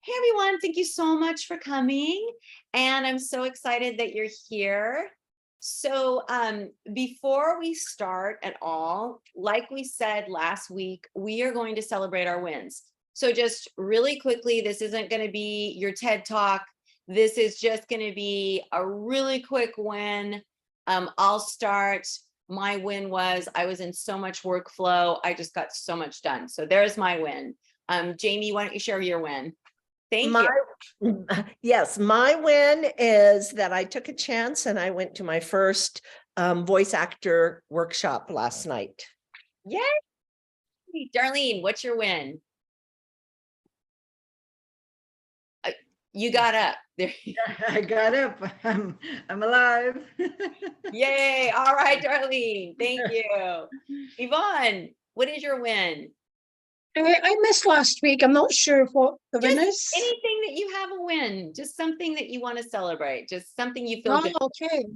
Hey everyone, thank you so much for coming. And I'm so excited that you're here. So before we start at all, like we said last week, we are going to celebrate our wins. So just really quickly, this isn't going to be your TED Talk. This is just going to be a really quick win. I'll start. My win was I was in so much workflow. I just got so much done. So there's my win. Jamie, why don't you share your win? Thank you. Yes, my win is that I took a chance and I went to my first voice actor workshop last night. Yay! Darlene, what's your win? You got up. There. I got up. I'm alive. Yay! All right, Darlene. Thank you. Yvonne, what is your win? I missed last week. I'm not sure what the win is. Anything that you have a win, just something that you want to celebrate, just something you feel good. Okay.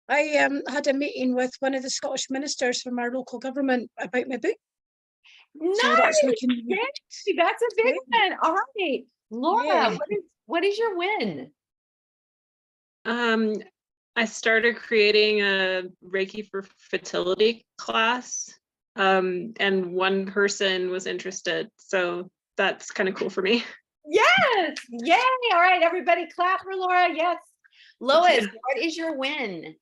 I had a meeting with one of the Scottish ministers from our local government about my book. Nice. So that's looking. Yay, that's a big one. All right, Laura, what is your win? I started creating a Reiki for fertility class. And one person was interested, so that's kind of cool for me. Yes, yay! All right, everybody, clap for Laura. Yes, Lois, what is your win?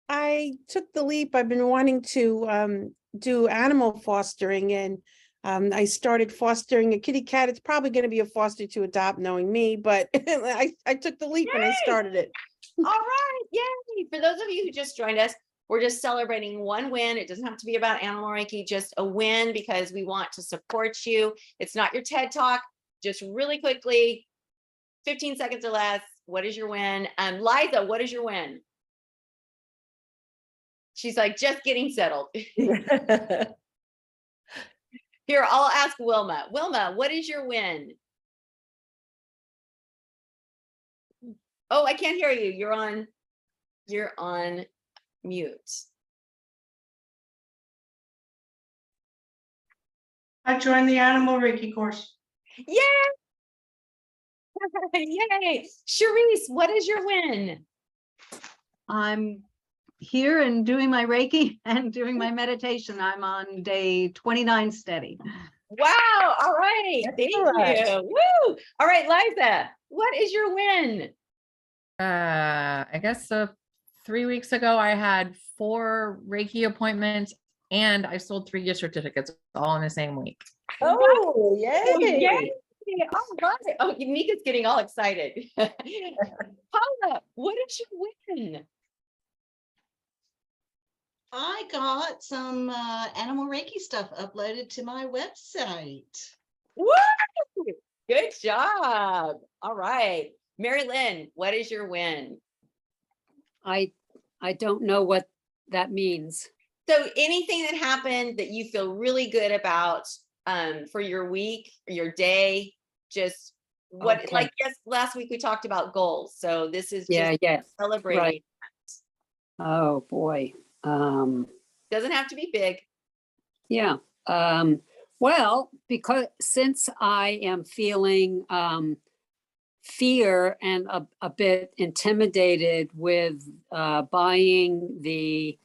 I took the leap. I've been wanting to do animal fostering, and I started fostering a kitty cat. It's probably going to be a foster to adopt, knowing me, but I took the leap. Yay! And I started it. All right, yay! For those of you who just joined us, we're just celebrating one win. It doesn't have to be about animal Reiki, just a win because we want to support you. It's not your TED Talk. Just really quickly, 15 seconds or less. What is your win? Liza, what is your win? She's like, just getting settled. Here, I'll ask Wilma. Wilma, what is your win? Oh, I can't hear you. You're on mute. I joined the animal Reiki course. Yay! Yay! Charisse, what is your win? I'm here and doing my Reiki and doing my meditation. I'm on day 29 steady. Wow! All right, thank you. Woo! All right, Liza, what is your win? I guess 3 weeks ago, I had 4 Reiki appointments and I sold 3 gift certificates all in the same week. Oh, yay! Yay! All right. Oh, Mika's getting all excited. Paula, what is your win? I got some animal Reiki stuff uploaded to my website. Woo! Good job. All right. Mary Lynn, what is your win? I don't know what that means. So anything that happened that you feel really good about for your week, or your day, just what, okay. Like yes, last week we talked about goals. So this is just celebrating. Right. Oh boy. Doesn't have to be big. Yeah. Well, because since I am feeling fear and a bit intimidated with buying the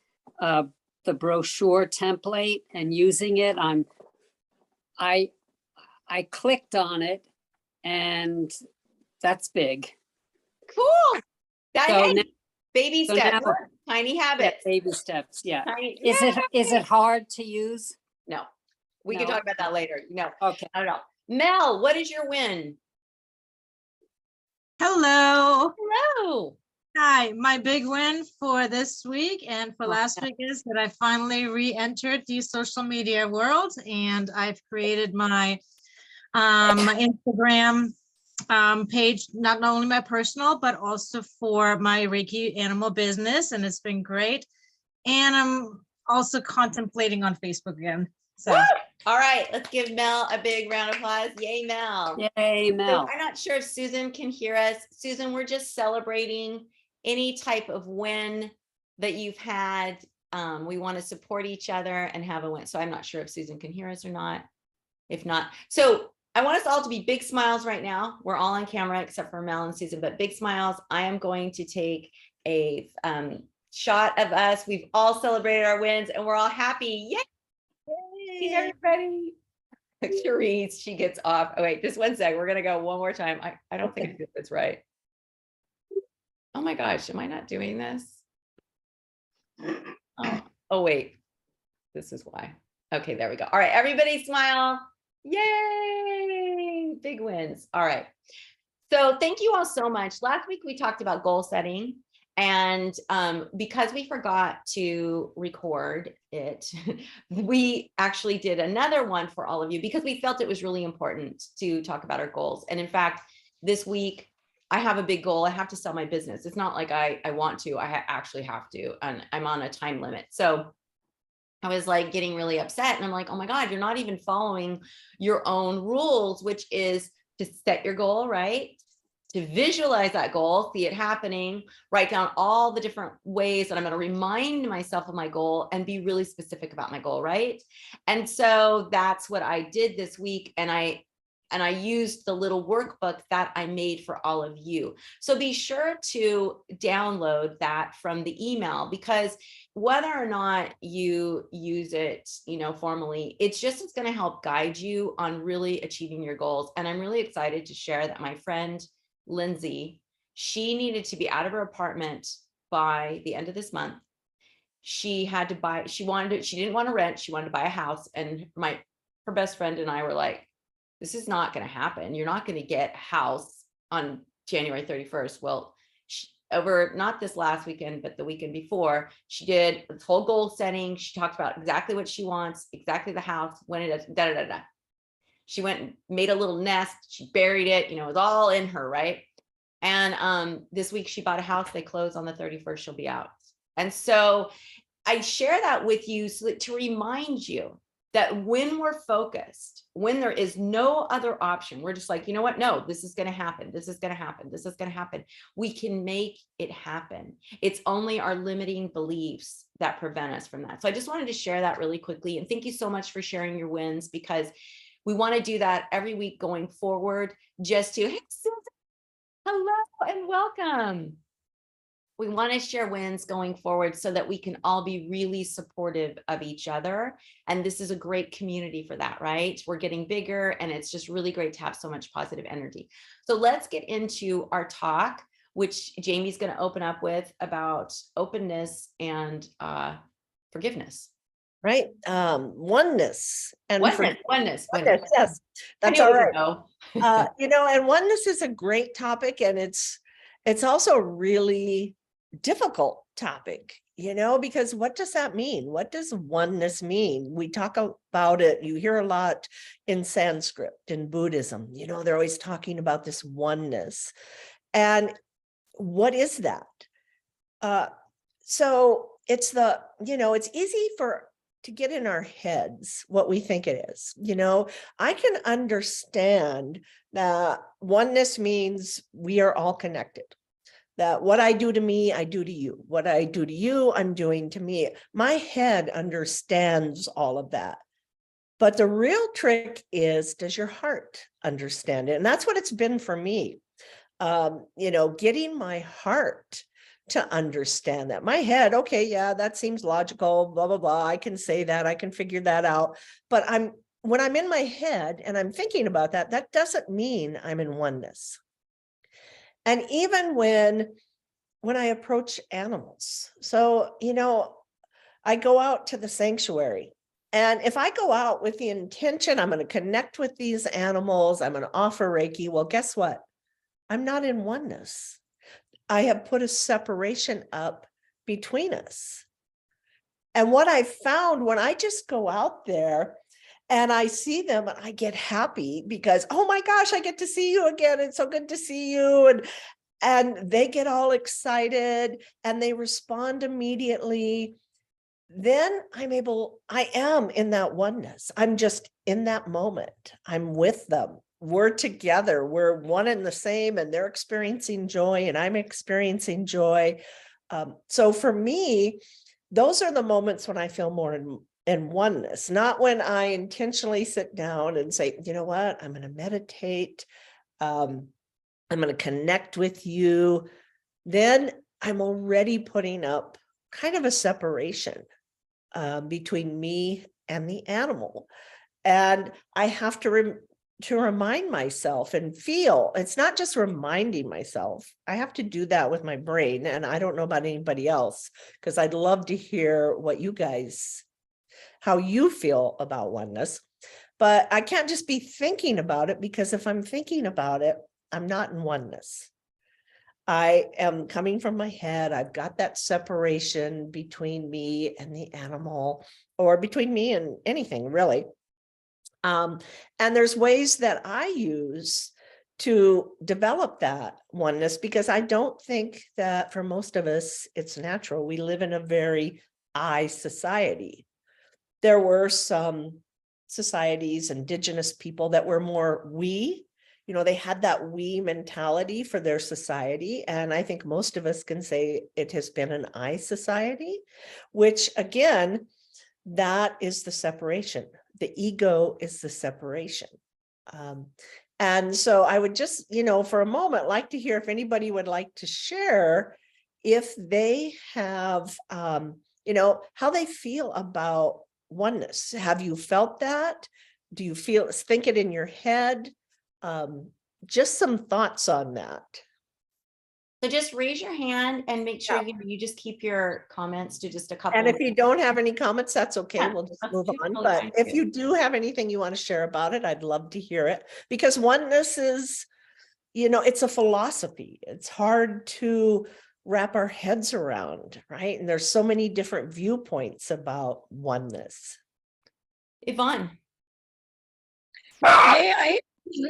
brochure template and using it, I clicked on it, and that's big. Cool. So now, baby steps, tiny habits. Yeah, baby steps. Yeah. Is it hard to use? No. We can talk about that later. No. Okay. I don't know. Mel, what is your win? Hello. Hello. Hi. My big win for this week and for last week is that I finally re-entered the social media world, and I've created my my Instagram page, not only my personal, but also for my Reiki animal business, and it's been great. And I'm also contemplating on Facebook again. So, all right, let's give Mel a big round of applause. Yay, Mel. Yay, Mel. So I'm not sure if Susan can hear us. Susan, we're just celebrating any type of win that you've had. We want to support each other and have a win. So I'm not sure if Susan can hear us or not. If not, so I want us all to be big smiles right now. We're all on camera except for Mel and Susan, but big smiles. I am going to take a shot of us. We've all celebrated our wins and we're all happy. Yay! Everybody. Cherise, she gets off. Oh, wait, just one sec. We're going to go one more time. I don't think it's right. Oh my gosh, am I not doing this? Oh, wait. This is why. Okay, there we go. All right, everybody smile. Yay! Big wins. All right. So thank you all so much. Last week we talked about goal setting, and because we forgot to record it, we actually did another one for all of you because we felt it was really important to talk about our goals. And in fact, this week I have a big goal. I have to sell my business. It's not like I want to, I actually have to, and I'm on a time limit. So I was like getting really upset and I'm like, oh my God, you're not even following your own rules, which is to set your goal, right? To visualize that goal, see it happening, write down all the different ways that I'm going to remind myself of my goal and be really specific about my goal, right? And so that's what I did this week. And I used the little workbook that I made for all of you. So be sure to download that from the email, because whether or not you use it, formally, it's going to help guide you on really achieving your goals. And I'm really excited to share that my friend Lindsay, she needed to be out of her apartment by the end of this month. She had to buy, she didn't want to rent, she wanted to buy a house. And her best friend and I were like, this is not going to happen. You're not going to get a house on January 31st. Well, over not this last weekend, but the weekend before, she did this whole goal setting. She talked about exactly what she wants, exactly the house, when it is, She went and made a little nest. She buried it, it was all in her, right? And this week she bought a house. They close on the 31st. She'll be out. And so I share that with you to remind you that when we're focused, when there is no other option, we're just like, you know what? No, this is going to happen. This is going to happen. This is going to happen. We can make it happen. It's only our limiting beliefs that prevent us from that. So I just wanted to share that really quickly. And thank you so much for sharing your wins, because we want to do that every week going forward, just to, hey, Susan, hello and welcome. We want to share wins going forward so that we can all be really supportive of each other. And this is a great community for that, right? We're getting bigger and it's just really great to have so much positive energy. So let's get into our talk, which Jamie's going to open up with about openness and forgiveness. Right. Oneness and oneness. Yes, that's all right. Know. And oneness is a great topic, and it's also a really difficult topic, because what does that mean? What does oneness mean? We talk about it. You hear a lot in Sanskrit, in Buddhism, they're always talking about this oneness. And what is that? So it's it's easy to get in our heads what we think it is. I can understand that oneness means we are all connected, that what I do to me, I do to you. What I do to you, I'm doing to me. My head understands all of that. But the real trick is, does your heart understand it? And that's what it's been for me. Getting my heart to understand that. My head, okay, yeah, that seems logical, blah, blah, blah. I can say that, I can figure that out. But when I'm in my head and I'm thinking about that, that doesn't mean I'm in oneness. And even when I approach animals, so, I go out to the sanctuary, and if I go out with the intention, I'm going to connect with these animals, I'm going to offer Reiki, well, guess what? I'm not in oneness. I have put a separation up between us. And what I found when I just go out there and I see them, and I get happy because, oh my gosh, I get to see you again. It's so good to see you. And they get all excited and they respond immediately. Then I am in that oneness. I'm just in that moment. I'm with them. We're together. We're one and the same, and they're experiencing joy and I'm experiencing joy. So for me, those are the moments when I feel more and oneness, not when I intentionally sit down and say, you know what, I'm going to meditate. I'm going to connect with you. Then I'm already putting up kind of a separation between me and the animal. And I have to remind myself and feel. It's not just reminding myself. I have to do that with my brain. And I don't know about anybody else, because I'd love to hear what you guys, how you feel about oneness. But I can't just be thinking about it, because if I'm thinking about it, I'm not in oneness. I am coming from my head. I've got that separation between me and the animal, or between me and anything, really. And there's ways that I use to develop that oneness, because I don't think that for most of us, it's natural. We live in a very I society. There were some societies, indigenous people, that were more we, they had that we mentality for their society. And I think most of us can say it has been an I society, which again, that is the separation. The ego is the separation. And so I would just, for a moment, like to hear if anybody would like to share if they have, how they feel about oneness. Have you felt that? Do you think it in your head? Just some thoughts on that. So just raise your hand and make sure you just keep your comments to just a couple. And if you don't have any comments, that's okay. Yeah, We'll just that's move on. totally But fine if too. you do have anything you want to share about it, I'd love to hear it, because oneness is, it's a philosophy. It's hard to wrap our heads around, right? And there's so many different viewpoints about oneness. Yvonne. I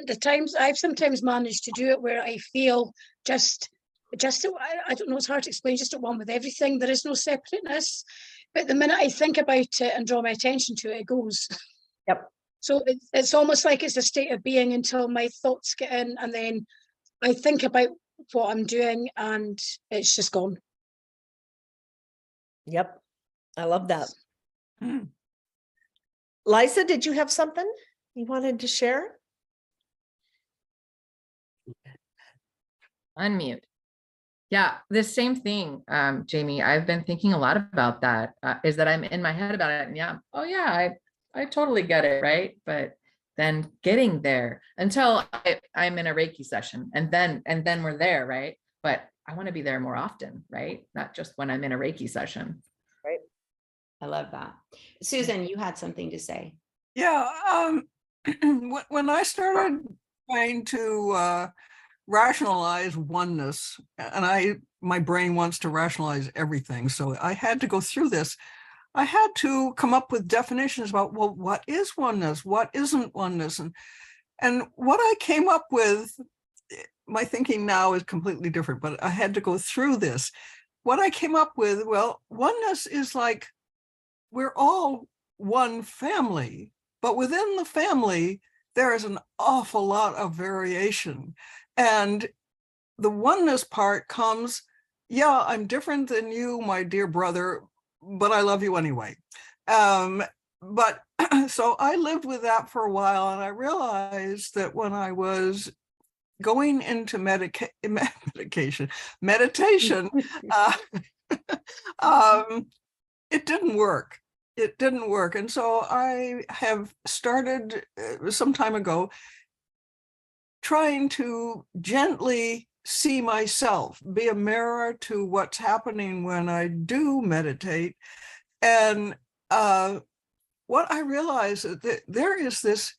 the times I've sometimes managed to do it where I feel just I don't know, it's hard to explain, just at one with everything. There is no separateness, but the minute I think about it and draw my attention to it, it goes. Yep. So it's almost like it's a state of being until my thoughts get in, and then I think about what I'm doing and it's just gone. Yep. I love that. Liza, did you have something you wanted to share? Unmute. Yeah, the same thing, Jamie. I've been thinking a lot about that, is that I'm in my head about it. And yeah, oh yeah, I totally get it, right? But then getting there until I'm in a Reiki session, and then we're there, right? But I want to be there more often, right? Not just when I'm in a Reiki session. Right. I love that. Susan, you had something to say. Yeah. When I started trying to rationalize oneness, and my brain wants to rationalize everything, so I had to go through this. I had to come up with definitions about, well, what is oneness? What isn't oneness? And what I came up with, my thinking now is completely different, but I had to go through this. What I came up with, well, oneness is like, we're all one family, but within the family, there is an awful lot of variation. And the oneness part comes, yeah, I'm different than you, my dear brother, but I love you anyway. But so I lived with that for a while, and I realized that when I was going into meditation, it didn't work. It didn't work. And so I have started some time ago trying to gently see myself, be a mirror to what's happening when I do meditate. And what I realize is that there is this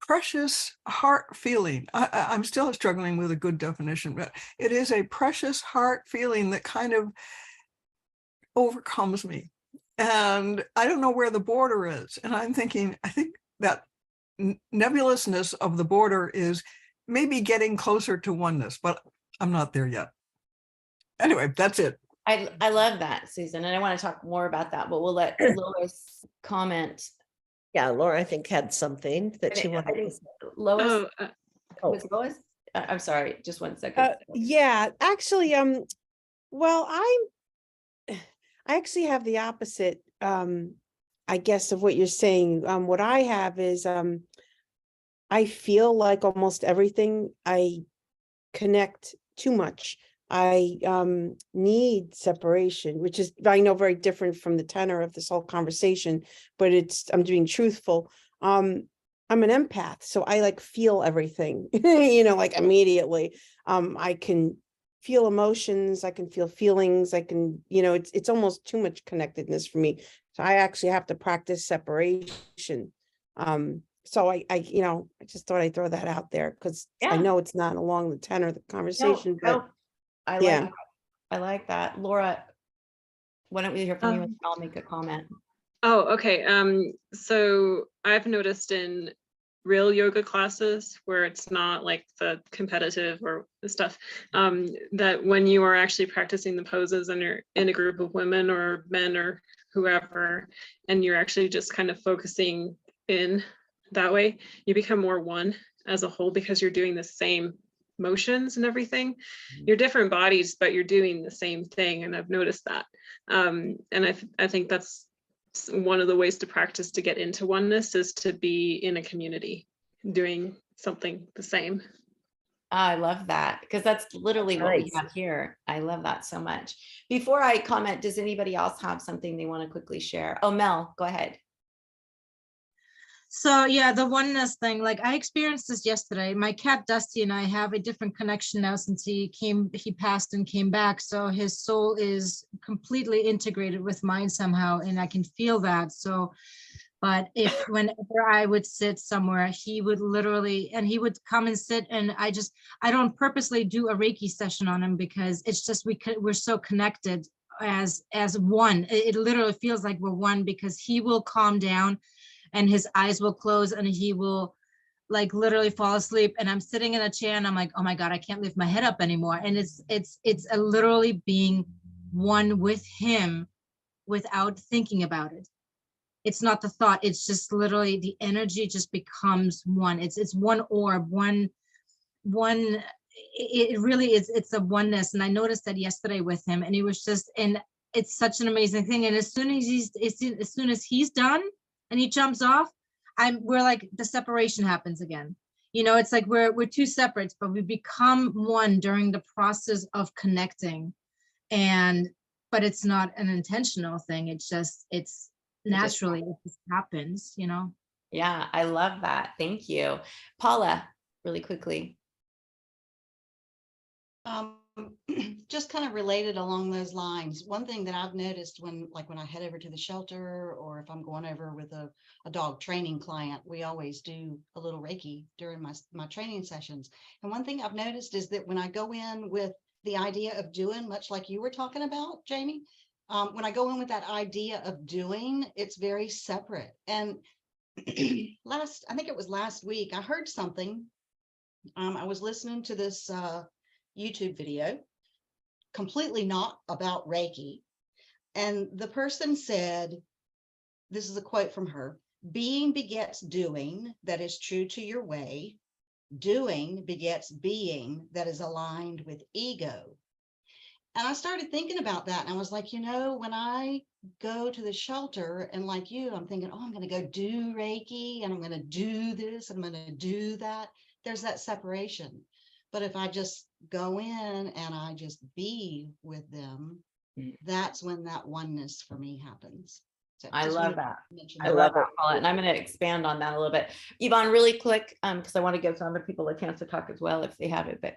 precious heart feeling. I'm still struggling with a good definition, but it is a precious heart feeling that kind of overcomes me. And I don't know where the border is. And I'm thinking, I think that nebulousness of the border is maybe getting closer to oneness, but I'm not there yet. Anyway, that's it. I love that, Susan, and I want to talk more about that, but we'll let Lois comment. Yeah, Laura, I think, had something that she wanted to say. Lois? Was Lois? I'm sorry, just 1 second. Yeah, actually, well, I actually have the opposite I guess, of what you're saying. What I have is, I feel like almost everything I connect too much. I need separation, which is, I know, very different from the tenor of this whole conversation, but I'm being truthful. I'm an empath, so I like feel everything, like immediately. I can feel emotions, I can feel feelings, I can, it's almost too much connectedness for me. So I actually have to practice separation. So I just thought I'd throw that out there because I Yeah. know it's not along the tenor of the No, conversation, no, but I yeah. like, I like that. Laura, why don't we hear from you and Um, I'll make a comment. Oh, okay. So I've noticed in real yoga classes where it's not like the competitive or the stuff, that when you are actually practicing the poses and you're in a group of women or men or whoever, and you're actually just kind of focusing in that way, you become more one as a whole because you're doing the same motions and everything. You're different bodies, but you're doing the same thing. And I've noticed that. And I think that's one of the ways to practice to get into oneness is to be in a community doing something the same. I love that because that's literally what we Nice. have here. I love that so much. Before I comment, does anybody else have something they want to quickly share? Oh, Mel, go ahead. So yeah, the oneness thing, like I experienced this yesterday. My cat Dusty and I have a different connection now since he passed and came back. So his soul is completely integrated with mine somehow, and I can feel that. So, but whenever I would sit somewhere, he would literally, and he would come and sit, and I don't purposely do a Reiki session on him because it's just, we're so connected as one. It literally feels like we're one because he will calm down and his eyes will close and he will like literally fall asleep, and I'm sitting in a chair and I'm like, oh my God, I can't lift my head up anymore. And it's a literally being one with him without thinking about it. It's not the thought, it's just literally the energy just becomes one. It's one orb, one it really is. It's a oneness. And I noticed that yesterday with him, and it was just, and it's such an amazing thing. And as soon as he's done and he jumps off, we're like, the separation happens again. It's like we're two separates, but we become one during the process of connecting. But it's not an intentional thing. It's naturally, it just happens. Yeah, I love that. Thank you. Paula, really quickly. Just kind of related along those lines. One thing that I've noticed when I head over to the shelter, or if I'm going over with a dog training client, we always do a little Reiki during my training sessions. And one thing I've noticed is that when I go in with the idea of doing, much like you were talking about, Jamie, when I go in with that idea of doing, it's very separate. And I think it was last week, I heard something. I was listening to this YouTube video, completely not about Reiki. And the person said, this is a quote from her: being begets doing that is true to your way. Doing begets being that is aligned with ego. And I started thinking about that. And I was like, when I go to the shelter and like you, I'm thinking, oh, I'm going to go do Reiki and I'm going to do this, and I'm going to do that. There's that separation. But if I just go in and I just be with them, that's when that oneness for me happens. So I love that. I I love love that, it. Paula. And I'm going to expand on that a little bit. Yvonne, really quick, because I want to give some other people a chance to talk as well if they have it. But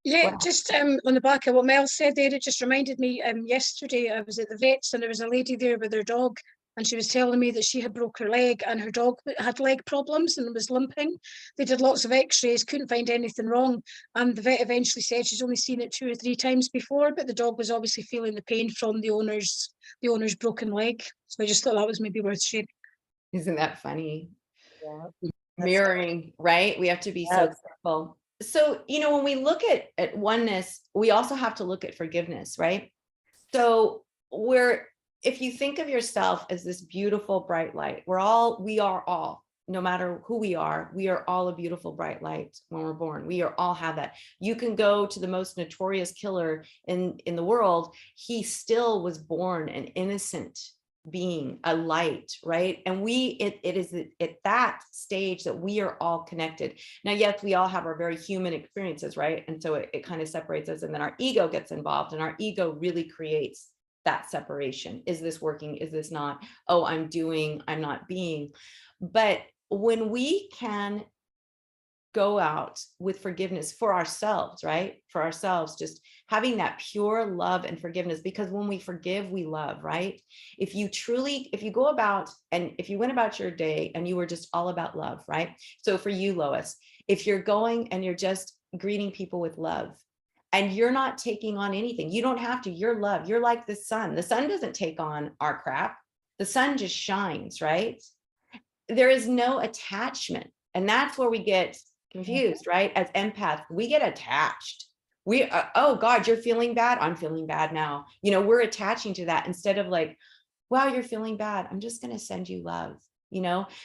Yeah, wow. just on the back of what Mel said there, it just reminded me, yesterday I was at the vet's and there was a lady there with her dog, and she was telling me that she had broke her leg and her dog had leg problems and was limping. They did lots of x-rays, couldn't find anything wrong, and the vet eventually said she's only seen it 2 or 3 times before, but the dog was obviously feeling the pain from the owner's broken leg. So I just thought that was maybe worth sharing. Isn't that funny? Yeah. Mirroring, right? We have to be so Yes. careful. So, when we look at oneness, we also have to look at forgiveness, right? So if you think of yourself as this beautiful bright light, we are all, no matter who we are all a beautiful bright light when we're born. We all have that. You can go to the most notorious killer in the world. He still was born an innocent being, a light, right? And it is at that stage that we are all connected. Now, yes, we all have our very human experiences, right? And so it kind of separates us, and then our ego gets involved, and our ego really creates that separation. Is this working? Is this not? Oh, I'm doing, I'm not being. But when we can go out with forgiveness for ourselves, right? For ourselves, just having that pure love and forgiveness, because when we forgive, we love, right? If you go about, and if you went about your day and you were just all about love, right? So for you, Lois, if you're going and you're just greeting people with love, and you're not taking on anything, you don't have to, you're love. You're like the sun. The sun doesn't take on our crap. The sun just shines, right? There is no attachment. And that's where we get confused, right? As empaths, we get attached. We oh God, you're feeling bad. I'm feeling bad now. We're attaching to that instead of like, wow, you're feeling bad. I'm just going to send you love,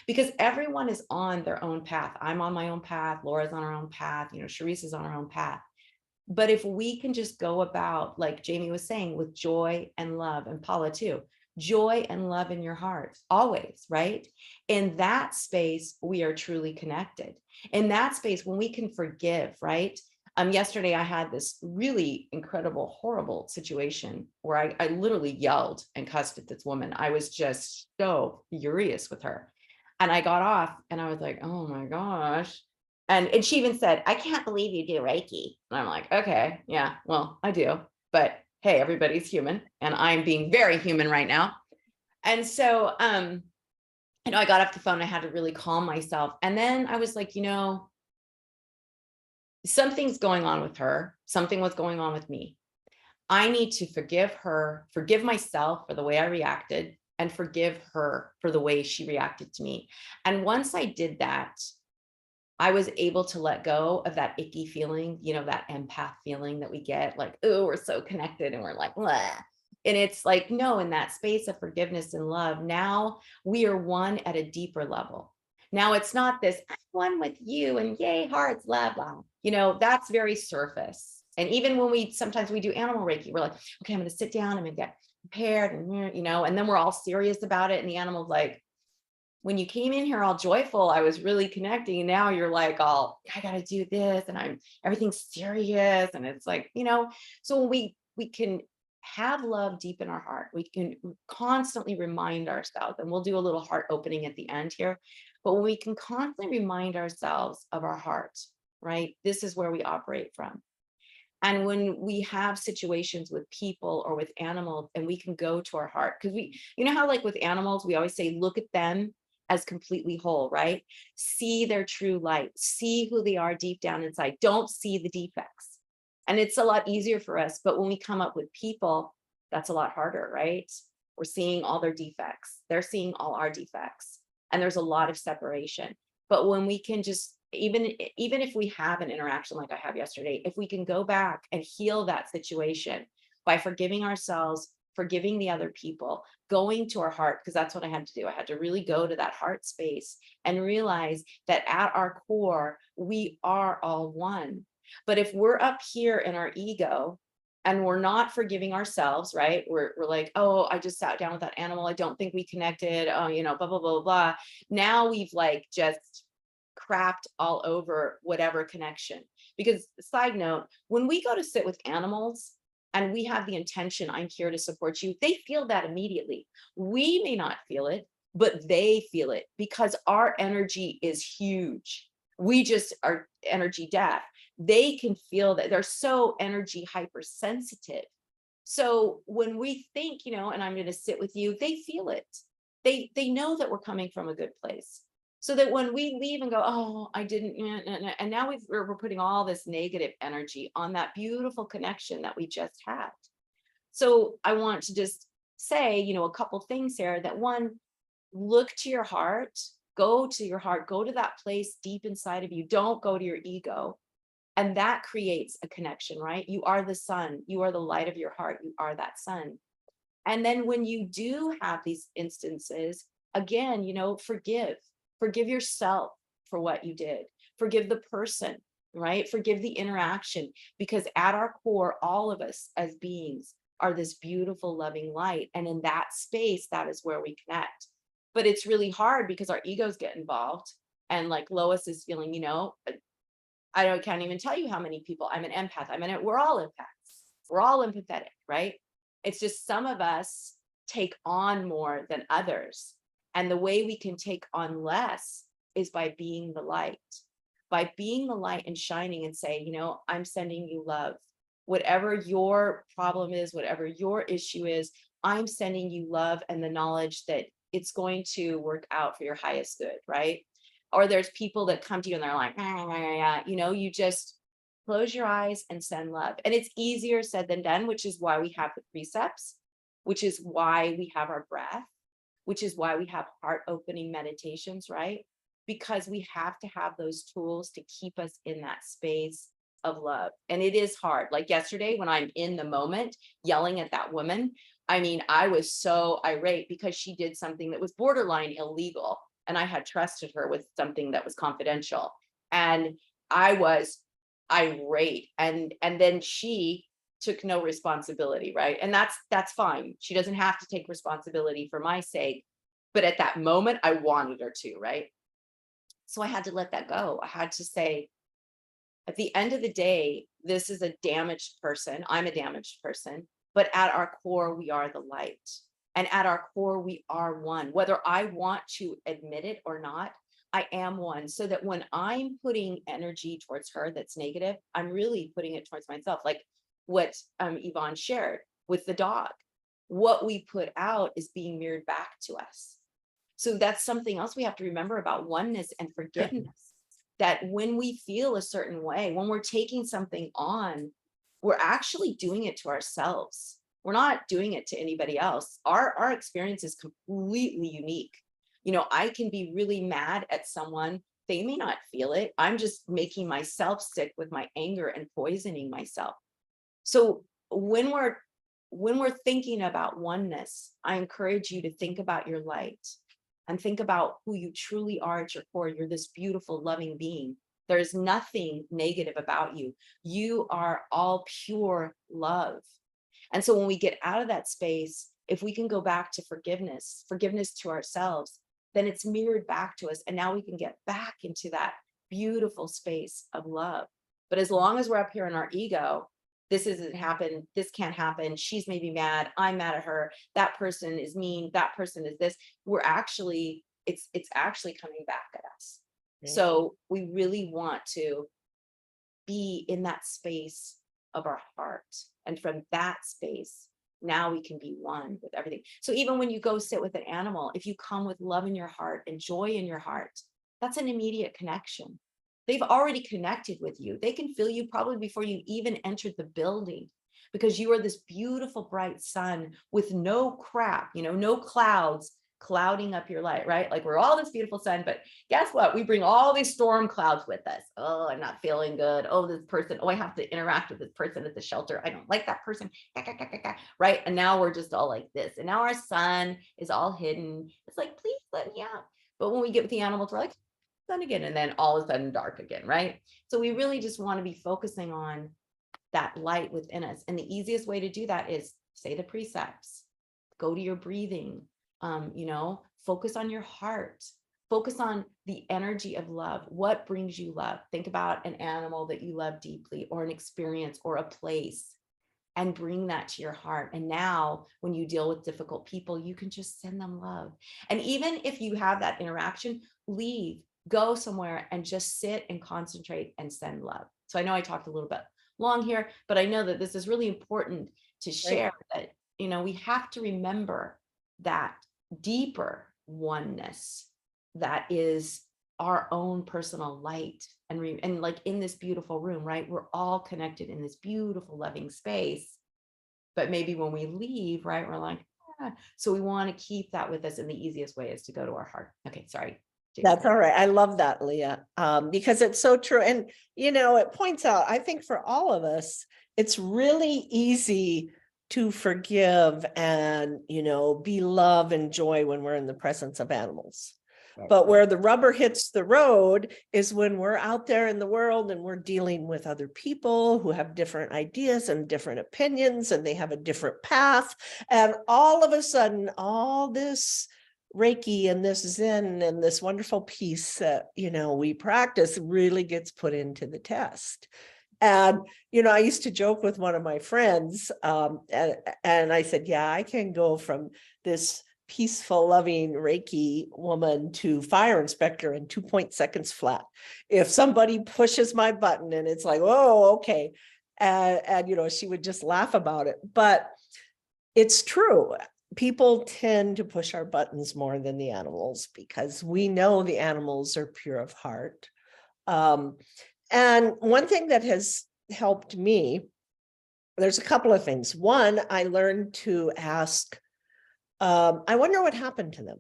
because everyone is on their own path. I'm on my own path. Laura's on her own path. Sharice is on her own path. But if we can just go about, like Jamie was saying, with joy and love, and Paula too, joy and love in your heart, always, right? In that space, we are truly connected. In that space, when we can forgive, right? Yesterday, I had this really incredible, horrible situation where I literally yelled and cussed at this woman. I was just so furious with her. And I got off and I was like, oh my gosh. And she even said, I can't believe you do Reiki. And I'm like, okay, yeah, well, I do. But hey, everybody's human. And I'm being very human right now. And so, I got off the phone. I had to really calm myself. And then I was like, something's going on with her. Something was going on with me. I need to forgive her, forgive myself for the way I reacted, and forgive her for the way she reacted to me. And once I did that, I was able to let go of that icky feeling, that empath feeling that we get, like, oh, we're so connected and we're like, blah. And it's like, no, in that space of forgiveness and love, now we are one at a deeper level. Now it's not this, I'm one with you and yay, hearts, blah, blah. That's very surface. And even when sometimes we do animal Reiki, we're like, okay, I'm going to sit down, I'm going to get prepared, and then we're all serious about it. And the animal's like, when you came in here all joyful, I was really connecting. And now you're like, I got to do this, and everything's serious. And it's like, so when we can have love deep in our heart, we can constantly remind ourselves, and we'll do a little heart opening at the end here. But when we can constantly remind ourselves of our heart, right? This is where we operate from. And when we have situations with people or with animals, and we can go to our heart, because how like with animals, we always say, look at them as completely whole, right? See their true light, see who they are deep down inside. Don't see the defects. And it's a lot easier for us. But when we come up with people, that's a lot harder, right? We're seeing all their defects. They're seeing all our defects. And there's a lot of separation. But when we can just, even if we have an interaction like I have yesterday, if we can go back and heal that situation by forgiving ourselves, forgiving the other people, going to our heart, because that's what I had to do. I had to really go to that heart space and realize that at our core, we are all one. But if we're up here in our ego and we're not forgiving ourselves, right? We're like, oh, I just sat down with that animal. I don't think we connected. Oh, blah, blah, blah, blah. Now we've like just crapped all over whatever connection. Because side note, when we go to sit with animals, and we have the intention, I'm here to support you, they feel that immediately. We may not feel it, but they feel it because our energy is huge. We just are energy deaf. They can feel that. They're so energy hypersensitive. So when we think, and I'm going to sit with you, they feel it. They know that we're coming from a good place. So that when we leave and go, oh, I didn't, and now we're putting all this negative energy on that beautiful connection that we just had. So I want to just say, a couple things here. That one, look to your heart, go to your heart, go to that place deep inside of you. Don't go to your ego. And that creates a connection, right? You are the sun. You are the light of your heart. You are that sun. And then when you do have these instances, again, forgive yourself for what you did. Forgive the person, right? Forgive the interaction, because at our core, all of us as beings, are this beautiful, loving light. And in that space, that is where we connect. But it's really hard because our egos get involved. And like Lois is feeling, can't even tell you how many people. I'm an empath. We're all empaths. We're all empathetic, right? It's just some of us take on more than others. And the way we can take on less is by being the light. By being the light and shining and say, I'm sending you love. Whatever your problem is, whatever your issue is, I'm sending you love and the knowledge that it's going to work out for your highest good, right? Or there's people that come to you and they're like, you just close your eyes and send love. And it's easier said than done, which is why we have the precepts, which is why we have our breath, which is why we have heart opening meditations, right? Because we have to have those tools to keep us in that space of love. And it is hard. Like yesterday, when I'm in the moment yelling at that woman, I was so irate because she did something that was borderline illegal. And I had trusted her with something that was confidential. And I was irate. And then she took no responsibility, right? And that's fine. She doesn't have to take responsibility for my sake. But at that moment, I wanted her to, right? So I had to let that go. I had to say, at the end of the day, this is a damaged person. I'm a damaged person, but at our core, we are the light. And at our core, we are one. Whether I want to admit it or not, I am one. So that when I'm putting energy towards her that's negative, I'm really putting it towards myself. Like what Yvonne shared with the dog. What we put out is being mirrored back to us. So that's something else we have to remember about oneness and forgiveness. That when we feel a certain way, when we're taking something on, we're actually doing it to ourselves. We're not doing it to anybody else. Our experience is completely unique. I can be really mad at someone. They may not feel it. I'm just making myself sick with my anger and poisoning myself. So when we're thinking about oneness, I encourage you to think about your light and think about who you truly are at your core. You're this beautiful, loving being. There's nothing negative about you. You are all pure love. And so when we get out of that space, if we can go back to forgiveness to ourselves, then it's mirrored back to us. And now we can get back into that beautiful space of love. But as long as we're up here in our ego, this isn't happen, this can't happen, she's maybe mad, I'm mad at her, that person is mean, that person is this, it's actually coming back at us. So we really want to be in that space of our heart. And from that space, now we can be one with everything. So even when you go sit with an animal, if you come with love in your heart and joy in your heart, that's an immediate connection. They've already connected with you. They can feel you probably before you even entered the building, because you are this beautiful, bright sun with no crap, no clouds clouding up your light, right? Like we're all this beautiful sun, but guess what? We bring all these storm clouds with us. Oh, I'm not feeling good. Oh, this person. Oh, I have to interact with this person at the shelter. I don't like that person. Right? And now we're just all like this. And now our sun is all hidden. It's like, please let me out. But when we get with the animals, we're like, sun again, and then all of a sudden dark again, right? So we really just want to be focusing on that light within us. And the easiest way to do that is say the precepts, go to your breathing, focus on your heart, focus on the energy of love. What brings you love? Think about an animal that you love deeply, or an experience, or a place, and bring that to your heart. And now when you deal with difficult people, you can just send them love. And even if you have that interaction, leave, go somewhere and just sit and concentrate and send love. So I know I talked a little bit long here, but I know that this is really important to share, that, we have to remember that deeper oneness that is our own personal light. And like in this beautiful room, right? We're all connected in this beautiful, loving space. But maybe when we leave, right, we're like, so we want to keep that with us. And the easiest way is to go to our heart. Okay, sorry. That's all right. I love that, Leah, because it's so true. And, it points out, I think for all of us, it's really easy to forgive and, be love and joy when we're in the presence of animals. But where the rubber hits the road is when we're out there in the world and we're dealing with other people who have different ideas and different opinions, and they have a different path. And all of a sudden, all this Reiki and this Zen and this wonderful peace that, we practice really gets put into the test. And, I used to joke with one of my friends, and I said, yeah, I can go from this peaceful, loving Reiki woman to fire inspector in 2 seconds flat. If somebody pushes my button and it's like, oh, okay. And she would just laugh about it. But it's true. People tend to push our buttons more than the animals because we know the animals are pure of heart. And one thing that has helped me, there's a couple of things. One, I learned to ask, I wonder what happened to them.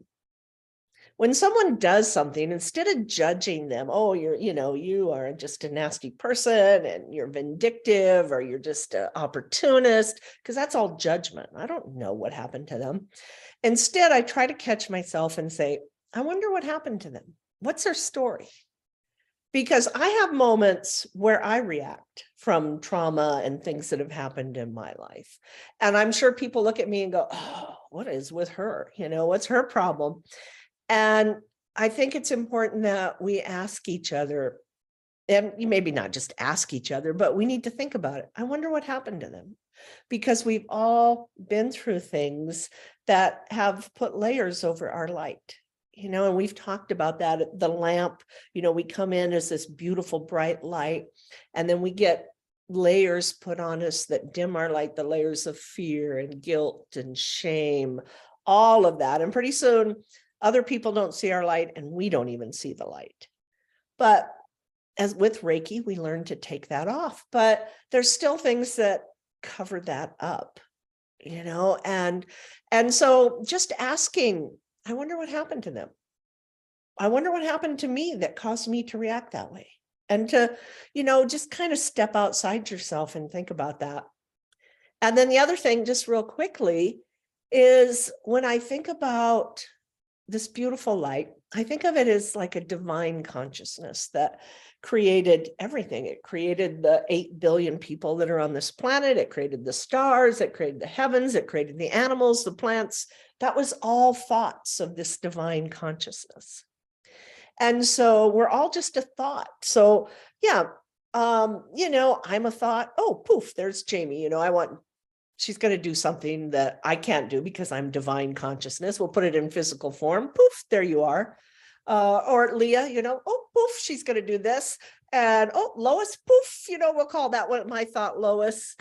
When someone does something, instead of judging them, oh, you are just a nasty person and you're vindictive or you're just an opportunist, because that's all judgment. I don't know what happened to them. Instead, I try to catch myself and say, I wonder what happened to them. What's their story? Because I have moments where I react from trauma and things that have happened in my life. And I'm sure people look at me and go, oh, what is with her? What's her problem? And I think it's important that we ask each other, and maybe not just ask each other, but we need to think about it. I wonder what happened to them, because we've all been through things that have put layers over our light. And we've talked about that, the lamp, we come in as this beautiful, bright light, and then we get layers put on us that dim our light, the layers of fear and guilt and shame, all of that. And pretty soon, other people don't see our light and we don't even see the light. But as with Reiki, we learn to take that off, but there's still things that cover that up, and so just asking, I wonder what happened to them. I wonder what happened to me that caused me to react that way. And to, just kind of step outside yourself and think about that. And then the other thing, just real quickly, is when I think about this beautiful light, I think of it as like a divine consciousness that created everything. It created the 8 billion people that are on this planet. It created the stars. It created the heavens. It created the animals, the plants. That was all thoughts of this divine consciousness. And so we're all just a thought. So yeah, I'm a thought. Oh, poof, there's Jamie. She's going to do something that I can't do because I'm divine consciousness. We'll put it in physical form. Poof, there you are. Or Leah, oh, poof, she's going to do this. And oh, Lois, poof, we'll call that one my thought, Lois.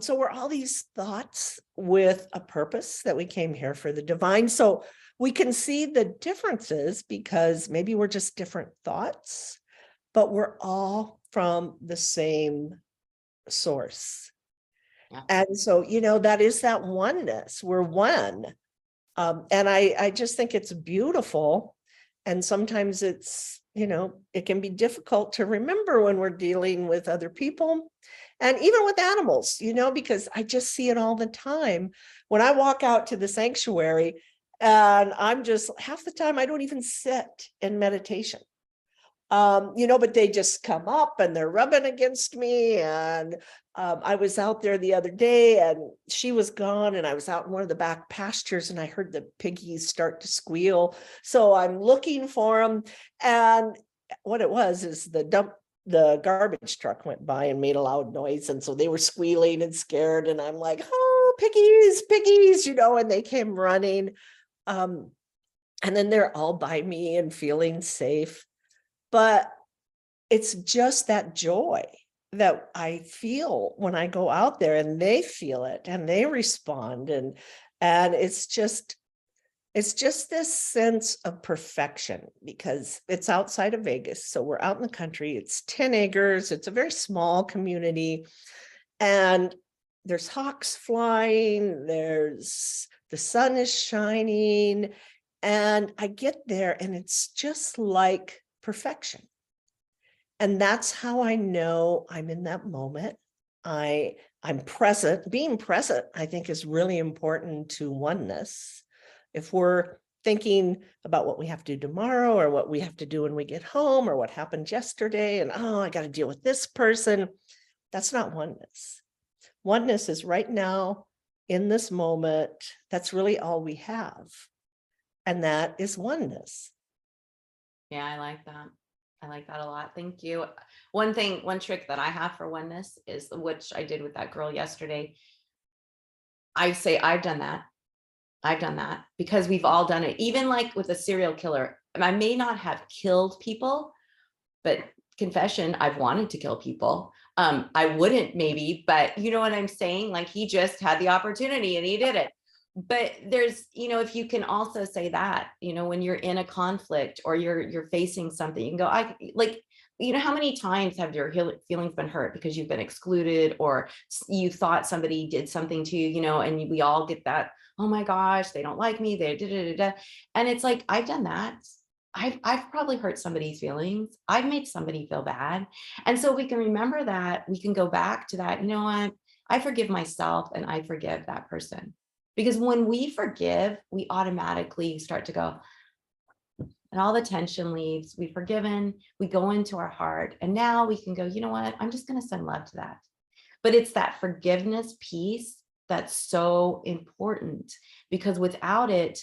So we're all these thoughts with a purpose that we came here for the divine. So we can see the differences because maybe we're just different thoughts, but we're all from the same source. Yeah. And so, that is that oneness. We're one. And I just think it's beautiful. And sometimes it's, it can be difficult to remember when we're dealing with other people and even with animals, because I just see it all the time. When I walk out to the sanctuary and I'm just half the time, I don't even sit in meditation. But they just come up and they're rubbing against me. And I was out there the other day and she was gone and I was out in one of the back pastures and I heard the piggies start to squeal. So I'm looking for them. And what it was is the garbage truck went by and made a loud noise. And so they were squealing and scared. And I'm like, oh, piggies, and they came running. And then they're all by me and feeling safe. But it's just that joy that I feel when I go out there and they feel it and they respond. And it's just this sense of perfection because it's outside of Vegas. So we're out in the country. It's 10 acres. It's a very small community. And there's hawks flying. The sun is shining. And I get there and it's just like perfection. And that's how I know I'm in that moment. I'm present. Being present, I think, is really important to oneness. If we're thinking about what we have to do tomorrow or what we have to do when we get home or what happened yesterday. And, oh, I got to deal with this person. That's not oneness. Oneness is right now in this moment. That's really all we have. And that is oneness. Yeah, I like that. I like that a lot. Thank you. One trick that I have for oneness is, which I did with that girl yesterday. I say, I've done that. I've done that, because we've all done it. Even like with a serial killer, I may not have killed people, but confession, I've wanted to kill people. I wouldn't maybe, but you know what I'm saying? Like, he just had the opportunity and he did it. But there's, if you can also say that, when you're in a conflict or you're facing something, you can go, how many times have your feelings been hurt because you've been excluded, or you thought somebody did something to you, and we all get that, oh my gosh, they don't like me, they da. And it's like, I've done that. I've probably hurt somebody's feelings. I've made somebody feel bad. And so we can remember that. We can go back to that. You know what? I forgive myself and I forgive that person. Because when we forgive, we automatically start to go, and all the tension leaves. We've forgiven, we go into our heart, and now we can go, you know what? I'm just going to send love to that. But it's that forgiveness piece that's so important, because without it,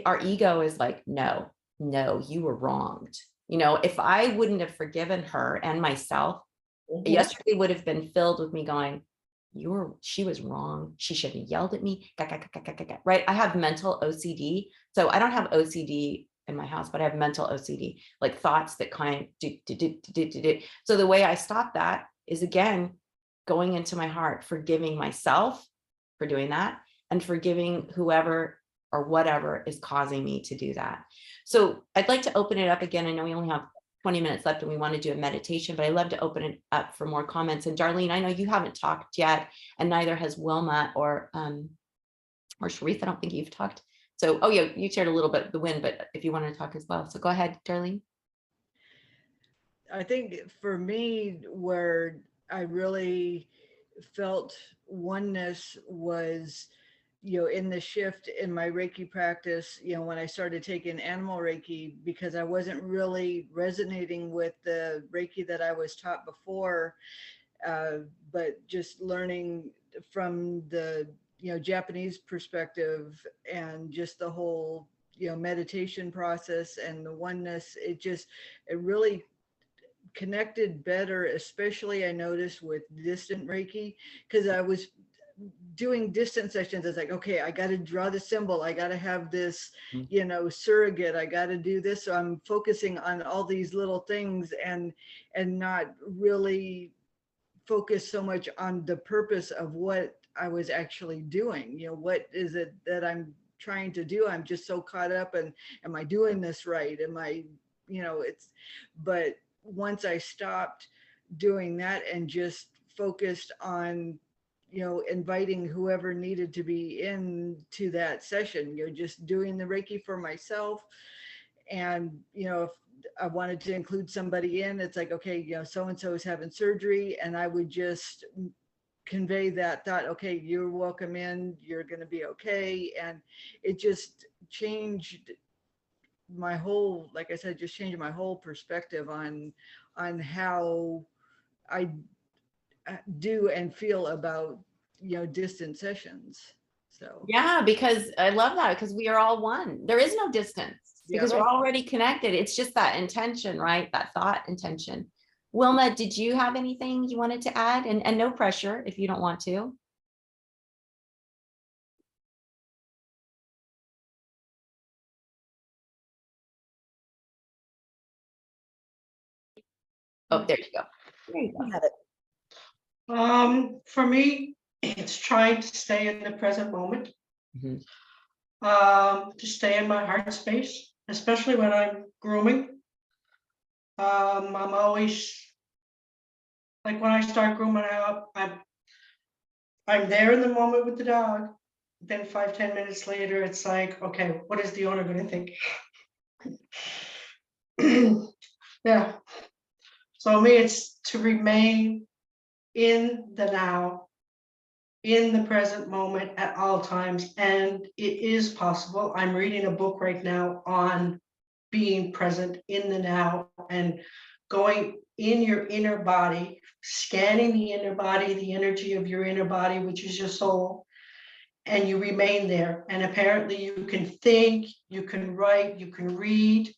our ego is like, no, you were wronged. If I wouldn't have forgiven her and myself, yesterday would have been filled with me going, she was wrong. She shouldn't have yelled at me. Right? I have mental OCD. So I don't have OCD in my house, but I have mental OCD, like thoughts that kind of So the way I stop that is, again, going into my heart, forgiving myself for doing that, and forgiving whoever or whatever is causing me to do that. So I'd like to open it up again. I know we only have 20 minutes left and we want to do a meditation, but I'd love to open it up for more comments. And Darlene, I know you haven't talked yet, and neither has Wilma or Sharif. I don't think you've talked. So, oh yeah, you shared a little bit of the win, but if you want to talk as well. So go ahead, Darlene. I think for me, where I really felt oneness was, in the shift in my Reiki practice, when I started taking animal Reiki, because I wasn't really resonating with the Reiki that I was taught before, but just learning from the, Japanese perspective, and just the whole, meditation process and the oneness, it really connected better, especially I noticed with distant Reiki, because I was doing distant sessions. It's like, okay, I got to draw the symbol, I got to have this, surrogate, I got to do this. So I'm focusing on all these little things and not really focus so much on the purpose of what I was actually doing. What is it that I'm trying to do? I'm just so caught up, and am I doing this right? Am I, but once I stopped doing that and just focused on, inviting whoever needed to be into that session, just doing the Reiki for myself. And, if I wanted to include somebody in, it's like, okay, so-and-so is having surgery, and I would just convey that thought, okay, you're welcome in, you're going to be okay. And it just changed my whole, like I said, just changed my whole perspective on how I do and feel about, distant sessions. So Yeah, because I love that, because we are all one. There is no distance, because we're already connected. It's just that intention, right? That thought intention. Wilma, did you have anything you wanted to add? And no pressure if you don't want to. Oh, there you go. There you go. For me, it's trying to stay in the present moment. Mhm. To stay in my heart space, especially when I'm grooming. I'm always, like, when I start grooming out, I'm there in the moment with the dog. Then 5-10 minutes later, it's like, okay, what is the owner going to think? Yeah. So me, it's to remain in the now, in the present moment at all times. And it is possible. I'm reading a book right now on being present in the now and going in your inner body, scanning the inner body, the energy of your inner body, which is your soul, and you remain there. And apparently you can think, you can write, you can read,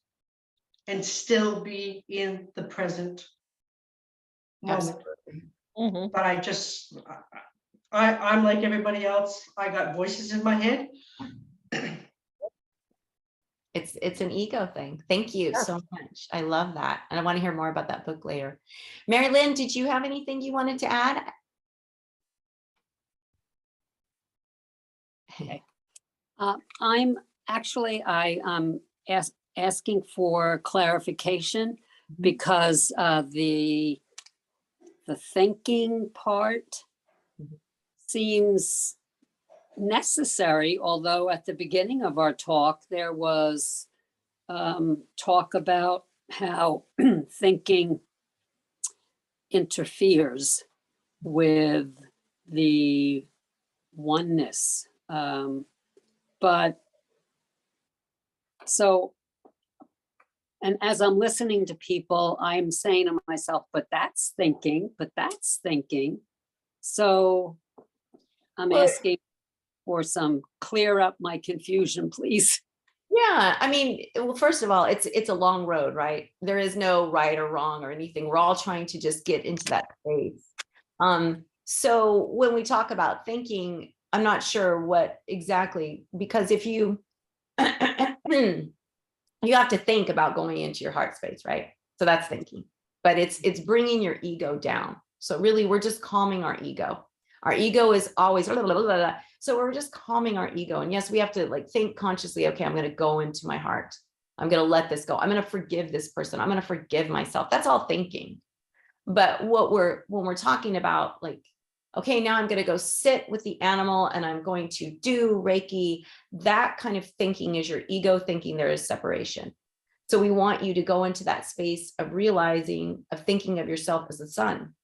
and still be in the present moment. Mhm. But I'm like everybody else. I got voices in my head. It's an ego thing. Thank you so much. I love that. And I want to hear more about that book later. Mary Lynn, did you have anything you wanted to add? I'm actually, asking for clarification because the thinking part seems necessary, although at the beginning of our talk, there was talk about how thinking interferes with the oneness. But so, and as I'm listening to people, I'm saying to myself, but that's thinking, but that's thinking. So I'm asking for some clear up my confusion, please. Yeah, I mean, well, first of all, it's a long road, right? There is no right or wrong or anything. We're all trying to just get into that space. So when we talk about thinking, I'm not sure what exactly, because if you you have to think about going into your heart space, right? So that's thinking, but it's bringing your ego down. So really, we're just calming our ego. Our ego is always, blah, blah, blah, blah. So we're just calming our ego. And yes, we have to like think consciously, okay, I'm going to go into my heart. I'm going to let this go. I'm going to forgive this person. I'm going to forgive myself. That's all thinking. But when we're talking about like, okay, now I'm going to go sit with the animal and I'm going to do Reiki, that kind of thinking is your ego thinking there is separation. So we want you to go into that space of realizing, of thinking of yourself as the sun.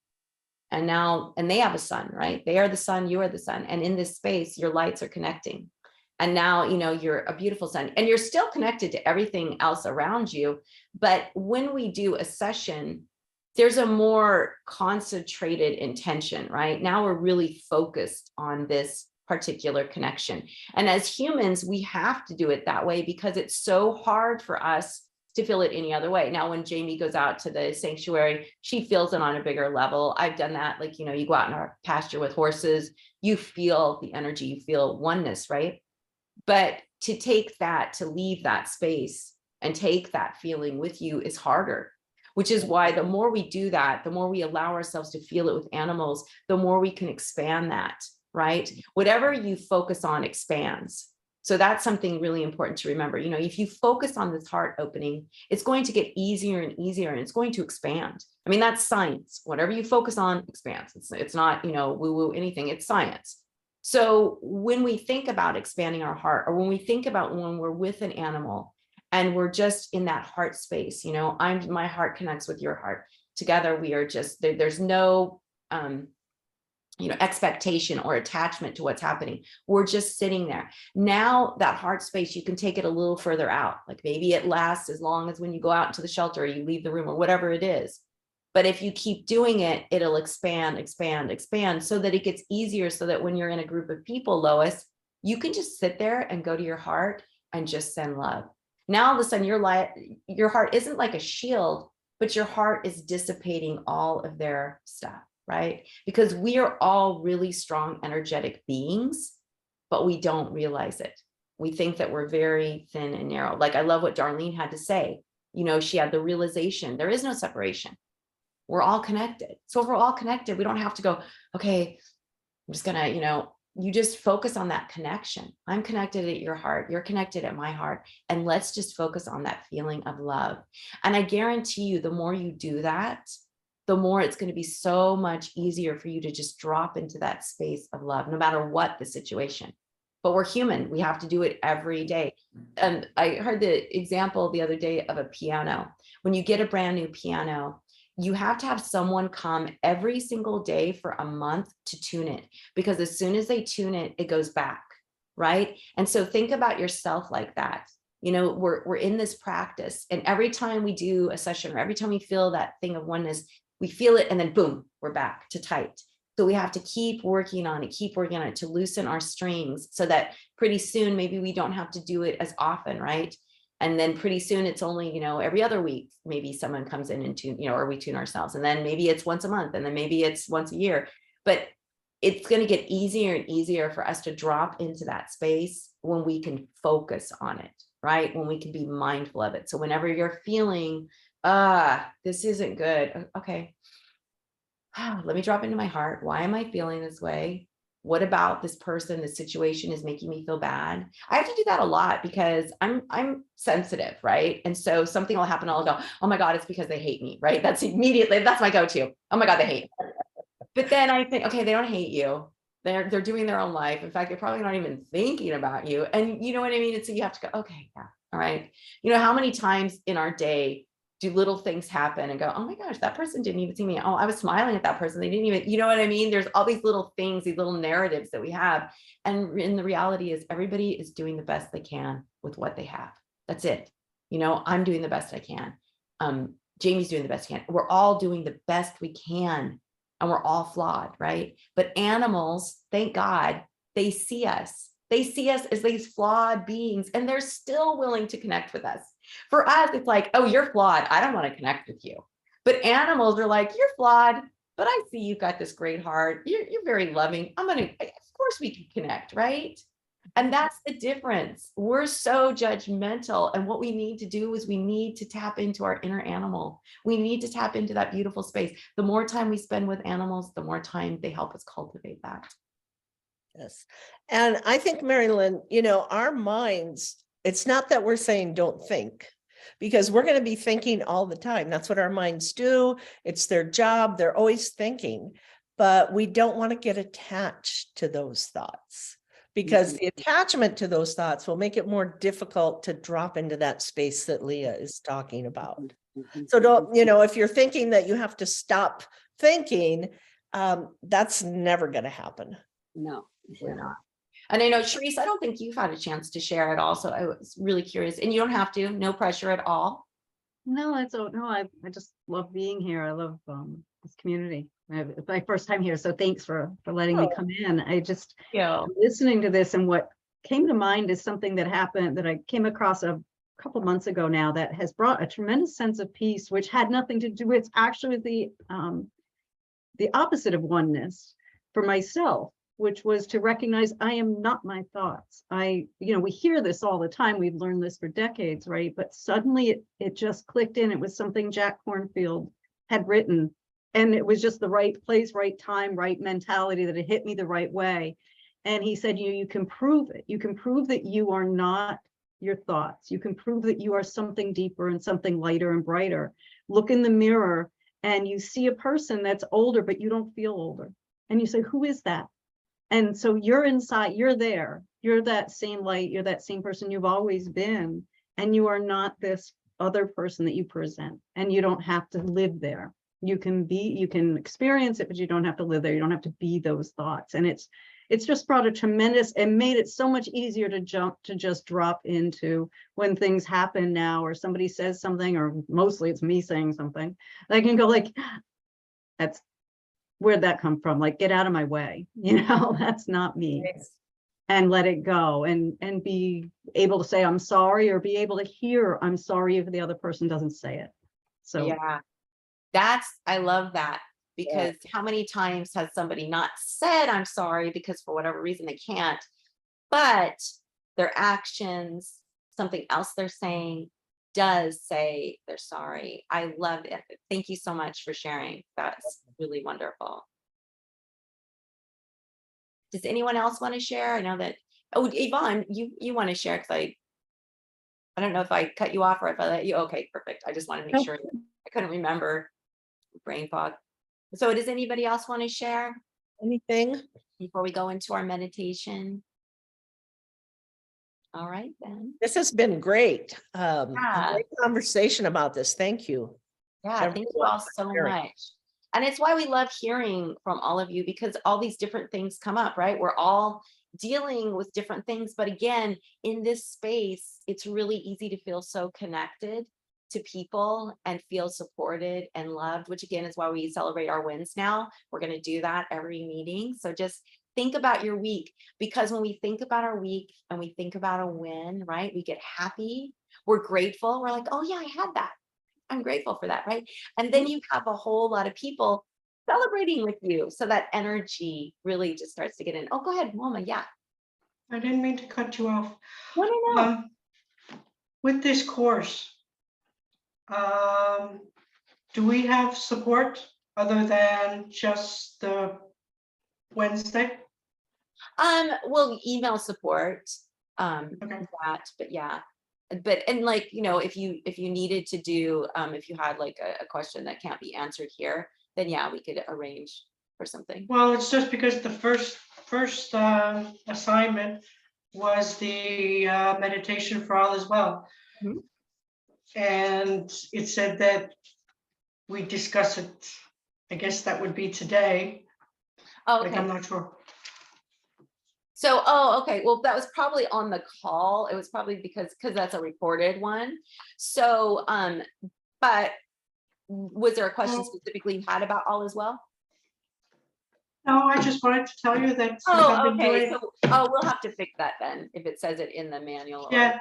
And now, and they have a sun, right? They are the sun, you are the sun. And in this space, your lights are connecting. And now, you know, you're a beautiful sun and you're still connected to everything else around you. But when we do a session, there's a more concentrated intention, right? Now we're really focused on this particular connection. And as humans, we have to do it that way because it's so hard for us to feel it any other way. Now, when Jamie goes out to the sanctuary, she feels it on a bigger level. I've done that. Like, you know, you go out in our pasture with horses, you feel the energy, you feel oneness, right? But to take that, to leave that space and take that feeling with you is harder, which is why the more we do that, the more we allow ourselves to feel it with animals, the more we can expand that, right? Whatever you focus on expands. So that's something really important to remember. You know, if you focus on this heart opening, it's going to get easier and easier and it's going to expand. I mean, that's science. Whatever you focus on expands. It's not, you know, woo-woo anything, it's science. So when we think about expanding our heart, or when we think about when we're with an animal and we're just in that heart space, you know, my heart connects with your heart. Together, we are just, there's no, you know, expectation or attachment to what's happening. We're just sitting there. Now that heart space, you can take it a little further out. Like maybe it lasts as long as when you go out into the shelter or you leave the room or whatever it is. But if you keep doing it, it'll expand, expand, expand so that it gets easier so that when you're in a group of people, Lois, you can just sit there and go to your heart and just send love. Now all of a sudden your heart isn't like a shield, but your heart is dissipating all of their stuff, right? Because we are all really strong, energetic beings, but we don't realize it. We think that we're very thin and narrow. Like I love what Darlene had to say. You know, she had the realization there is no separation. We're all connected. So if we're all connected, we don't have to go, okay, I'm just gonna, you know, you just focus on that connection. I'm connected at your heart. You're connected at my heart. And let's just focus on that feeling of love. And I guarantee you, the more you do that, the more it's going to be so much easier for you to just drop into that space of love, no matter what the situation. But we're human. We have to do it every day. And I heard the example the other day of a piano. When you get a brand new piano, you have to have someone come every single day for a month to tune it, because as soon as they tune it, it goes back, right? And so think about yourself like that. You know, we're in this practice, and every time we do a session, or every time we feel that thing of oneness, we feel it, and then boom, we're back to tight. So we have to keep working on it to loosen our strings, so that pretty soon maybe we don't have to do it as often, right? And then pretty soon it's only, you know, every other week, maybe someone comes in and tune, you know, or we tune ourselves. And then maybe it's once a month, and then maybe it's once a year. But it's going to get easier and easier for us to drop into that space when we can focus on it, right? When we can be mindful of it. So whenever you're feeling, this isn't good. Okay. Let me drop into my heart. Why am I feeling this way? What about this person, this situation is making me feel bad? I have to do that a lot because I'm sensitive, right? And so something will happen, I'll go, oh my God, it's because they hate me, right? That's my go-to. Oh my God, they hate me. But then I think, okay, they don't hate you. They're doing their own life. In fact, they're probably not even thinking about you. And you know what I mean? And so you have to go, okay, yeah, all right. You know, how many times in our day do little things happen and go, oh my gosh, that person didn't even see me. Oh, I was smiling at that person. They didn't even, you know what I mean? There's all these little things, these little narratives that we have. And in the reality is everybody is doing the best they can with what they have. That's it. You know, I'm doing the best I can. Jamie's doing the best he can. We're all doing the best we can. And we're all flawed, right? But animals, thank God, they see us. They see us as these flawed beings, and they're still willing to connect with us. For us, it's like, oh, you're flawed. I don't want to connect with you. But animals are like, you're flawed, but I see you've got this great heart. You're very loving. Of course we can connect, right? And that's the difference. We're so judgmental. And what we need to do is we need to tap into our inner animal. We need to tap into that beautiful space. The more time we spend with animals, the more time they help us cultivate that. Yes. And I think, Mary Lynn, you know, our minds, it's not that we're saying don't think, because we're going to be thinking all the time. That's what our minds do. It's their job. They're always thinking, but we don't want to get attached to those thoughts, because the attachment to those thoughts will make it more difficult to drop into that space that Leah is talking about. So don't, you know, if you're thinking that you have to stop thinking, that's never going to happen. No. We're not. And I know, Sharice, I don't think you've had a chance to share at all. So I was really curious, and you don't have to, no pressure at all. No, I just love being here. I love this community. It's my first time here, so thanks for letting me come in. I just listening to this, and what came to mind is something that happened that I came across a couple months ago now that has brought a tremendous sense of peace, which had nothing to do with actually the opposite of oneness for myself, which was to recognize I am not my thoughts. We hear this all the time. We've learned this for decades, right? But suddenly it just clicked in. It was something Jack Kornfield had written, and it was just the right place, right time, right mentality that it hit me the right way. And he said, you can prove it. You can prove that you are not your thoughts. You can prove that you are something deeper and something lighter and brighter. Look in the mirror and you see a person that's older, but you don't feel older. And you say, who is that? And so you're inside, you're there, you're that same light, you're that same person you've always been, and you are not this other person that you present, and you don't have to live there. You can experience it, but you don't have to live there. You don't have to be those thoughts. And it's just brought a tremendous, and made it so much easier to just drop into when things happen now, or somebody says something, or mostly it's me saying something. I can go like, where'd that come from? Like, get out of my way, that's not me. And let it go, and be able to say I'm sorry, or be able to hear I'm sorry if the other person doesn't say it. So yeah, I love that, because how many times has somebody not said I'm sorry because for whatever reason they can't, but their actions, something else they're saying, does say they're sorry. I love it. Thank you so much for sharing. That's really wonderful. Does anyone else want to share? I know that, Yvonne, you want to share, because I don't know if I cut you off or if I let you. Okay, perfect. I just want to make sure. I couldn't remember. Brain fog. So does anybody else want to share anything before we go into our meditation? All right, then. This has been great. Great conversation about this. Thank you. Yeah, thank you all so much. And it's why we love hearing from all of you, because all these different things come up, right? We're all dealing with different things. But again, in this space, it's really easy to feel so connected to people and feel supported and loved, which again is why we celebrate our wins now. We're going to do that every meeting. So just think about your week, because when we think about our week and we think about a win, right, we get happy, we're grateful, we're like, oh yeah, I had that. I'm grateful for that, right? And then you have a whole lot of people celebrating with you. So that energy really just starts to get in. Oh, go ahead, Mama. Yeah. I didn't mean to cut you off. No. With this course, do we have support other than just the Wednesday? Well, email support, Okay. that, but yeah. But, and like, you know, if you needed to do, if you had like a question that can't be answered here, then yeah, we could arrange for something. Well, it's just because the first assignment was the meditation for all as well. Mhm. And it said that we discuss it, I guess that would be today. Oh, Like, okay. I'm not sure. So, oh, okay. Well, that was probably on the call. It was probably because that's a recorded one. So, but was there a question Oh. specifically you had about all as well? No, I just wanted to tell you that since Oh, I've been okay. doing, So, we'll have to fix that then if it says it in the manual. yeah,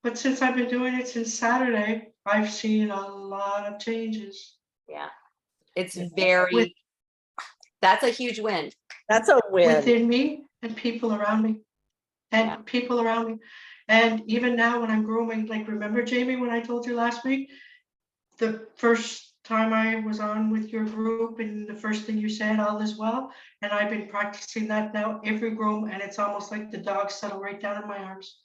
but since I've been doing it since Saturday, I've seen a lot of changes. Yeah. It's With- very, that's a huge win. That's a win. Within me and people around me. And Yeah. people around me. And even now when I'm grooming, like, remember, Jamie, when I told you last week, the first time I was on with your group and the first thing you said, all is well. And I've been practicing that now every groom, and it's almost like the dogs settle right down in my arms.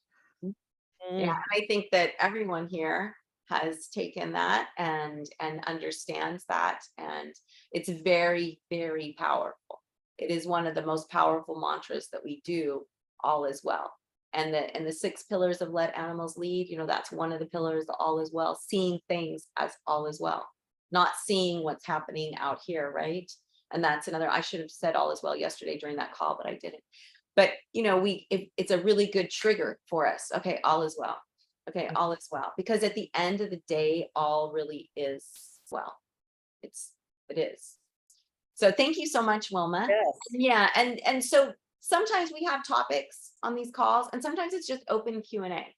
Yeah, I think that everyone here has taken that and understands that, and it's very, very powerful. It is one of the most powerful mantras that we do, all is well. And the 6 pillars of let animals lead, you know, that's one of the pillars, the all is well, seeing things as all is well, not seeing what's happening out here, right? And that's another, I should have said all is well yesterday during that call, but I didn't. But you know, it's a really good trigger for us. Okay, all is well. Okay, all is well. Because at the end of the day, all really is well. It is. So thank you so much, Wilma. Yes. Yeah, and so sometimes we have topics on these calls, and sometimes it's just open Q&A.